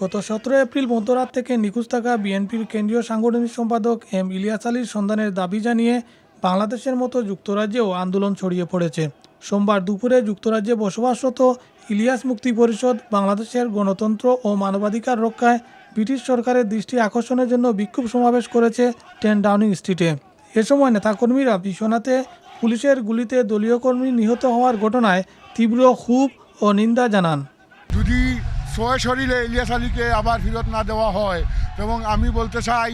গত 17 এপ্রিল মধ্যরাত থেকে নিখোঁজ থাকা বিএনপির কেন্দ্রীয় সাংগঠনিক সম্পাদক এম ইলিয়াস আলীর সন্ধানের দাবি জানিয়ে বাংলাদেশের মতো যুক্তরাজ্যেও আন্দোলন ছড়িয়ে পড়েছে। সোমবার দুপুরে যুক্তরাজ্যে বসবাসরত ইলিয়াস মুক্তি পরিষদ বাংলাদেশের গণতন্ত্র ও মানবাধিকার রক্ষায় ব্রিটিশ সরকারের দৃষ্টি আকর্ষণের জন্য বিক্ষোভ সমাবেশ করেছে 10 ডাউনিং স্ট্রিটে। এ সময় নেতাকর্মীরা বিশ্বনাথে পুলিশের গুলিতে দলীয় কর্মী নিহত হওয়ার ঘটনায় তীব্র ক্ষোভ ও নিন্দা জানান। যদি সশরীরে ইলিয়াস আলীকে আবার ফেরত না দেওয়া হয়, এবং আমি বলতে চাই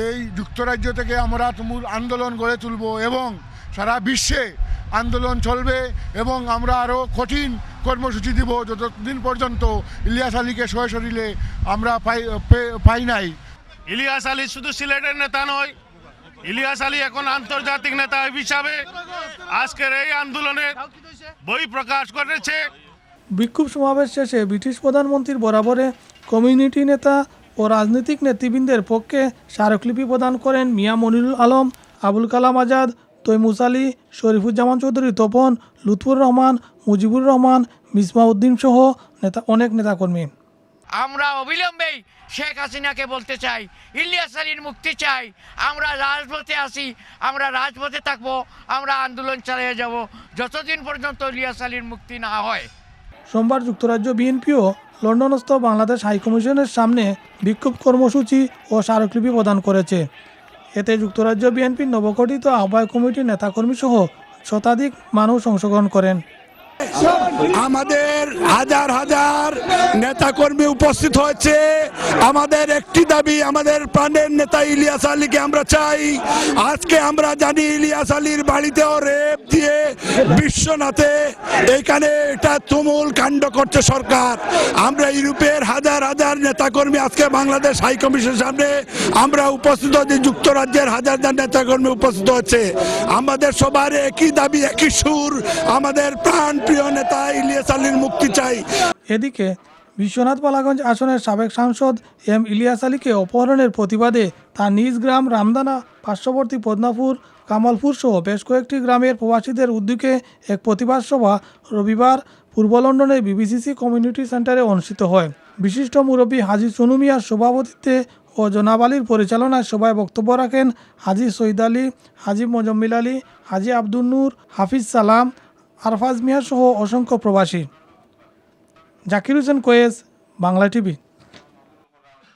এই যুক্তরাজ্য থেকে আমরা তুমুল আন্দোলন গড়ে তুলব এবং সারা বিশ্বে আন্দোলন চলবে এবং আমরা আরও কঠিন কর্মসূচি দিব যতদিন পর্যন্ত ইলিয়াস আলীকে সশরীরে আমরা পাই নাই। ইলিয়াস আলী শুধু সিলেটের নেতা নয়, ইলিয়াস আলী এখন আন্তর্জাতিক নেতা হিসাবে আজকের এই আন্দোলনে বই প্রকাশ করেছে। বিক্ষোভ সমাবেশ শেষে ব্রিটিশ প্রধানমন্ত্রীর বরাবরে কমিউনিটি নেতা ও রাজনৈতিক নেতৃবৃন্দের পক্ষে স্মারকলিপি প্রদান করেন মিয়া মনিরুল আলম, আবুল কালাম আজাদ, তৈমুজ আলী, শরীফুজ্জামান চৌধুরী তপন, লুৎফুর রহমান, মুজিবুর রহমান, মিসবাউদ্দিন সহ অনেক নেতাকর্মী। আমরা অবিলম্বেই শেখ হাসিনাকে বলতে চাই, ইলিয়াস আলীর মুক্তি চাই। আমরা রাজপথে আসি, আমরা রাজপথে থাকবো, আমরা আন্দোলন চালিয়ে যাব যতদিন পর্যন্ত ইলিয়াস আলীর মুক্তি না হয়। সোমবার যুক্তরাজ্য বিএনপিও লন্ডনস্থ বাংলাদেশ হাইকমিশনের সামনে বিক্ষোভ কর্মসূচি ও স্মারকলিপি প্রদান করেছে। এতে যুক্তরাজ্য বিএনপির নবগঠিত আহ্বায়ক কমিটির নেতাকর্মী সহ শতাধিক মানুষ অংশগ্রহণ করেন। আমাদের হাজার হাজার নেতাকর্মী উপস্থিত হয়েছে। আমাদের একটি দাবি, আমাদের প্রাণের নেতা ইলিয়াস আলীকে আমরা চাই। আজকে আমরা জানি ইলিয়াস আলীর বাড়িতেও রেপ দিয়ে বিশ্বনাথে এইখানে এটা তুমুল কাণ্ড করছে সরকার। আমরা ইউরোপের হাজার হাজার নেতাকর্মী আজকে বাংলাদেশ হাইকমিশনের সামনে আমরা উপস্থিত হয়েছি, যুক্তরাজ্যের হাজার হাজার নেতাকর্মী উপস্থিত হচ্ছে। আমাদের সবার একই দাবি, একই সুর, আমাদের প্রাণ প্রিয় নেতা ইলিয়াস আলীর মুক্তি চাই। এদিকে বিশ্বনাথ পালাগঞ্জ আসনের সাবেক সাংসদ এম ইলিয়াস আলীকে অপহরণের প্রতিবাদে তার নিজ গ্রাম রামদানা, পার্শ্ববর্তী পদ্মাপুর, কামালপুর সহ বেশ কয়েকটি গ্রামের প্রবাসীদের উদ্যোগে এক প্রতিবাদ সভা রবিবার পূর্ব লন্ডনের বিবিসিসি কমিউনিটি সেন্টারে অনুষ্ঠিত হয়। বিশিষ্ট মুরব্বী হাজী চনু মিয়ার সভাপতিত্বে ও জনাব আলীর পরিচালনায় সভায় বক্তব্য রাখেন হাজী সৈয়দ আলী, হাজী মোজাম্মিল আলী, হাজী আব্দুল নূর, হাফিজ সালাম, আরফাজ মিয়া সহ অসংখ্য প্রবাসী। জাকির হোসেন কোয়েস, বাংলা টিভি।